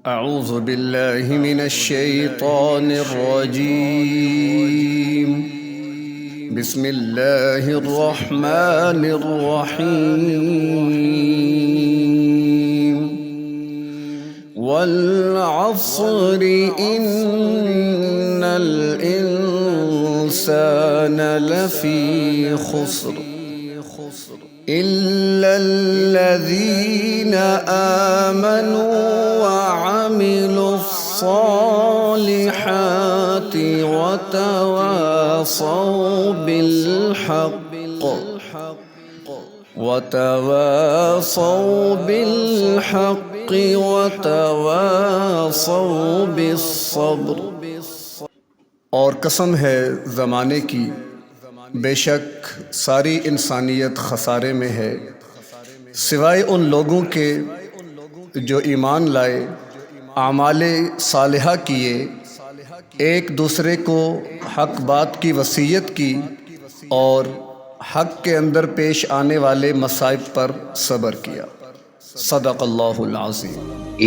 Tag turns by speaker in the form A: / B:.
A: أعوذ बिल्लाहि मिनश्शैतानिर्रजीम बिस्मिल्लाहिर्रहमानिर्रहीम वल अस्रि इन्नल इंसाना लफ़ी खुस्र इल्लल्लज़ीना आमनू वअमिलुस्सालिहाति वतवासौ बिल्हक़्क़ि वतवासौ बिस्सब्र। और कसम है ज़माने की, बेशक सारी इंसानियत खसारे में है, सिवाय उन लोगों के जो ईमान लाए, आमाले सालिहा किए, एक दूसरे को हक बात की वसीयत की और हक के अंदर पेश आने वाले मसाइब पर सब्र किया। सदक़ल्लाहुल अज़ीम।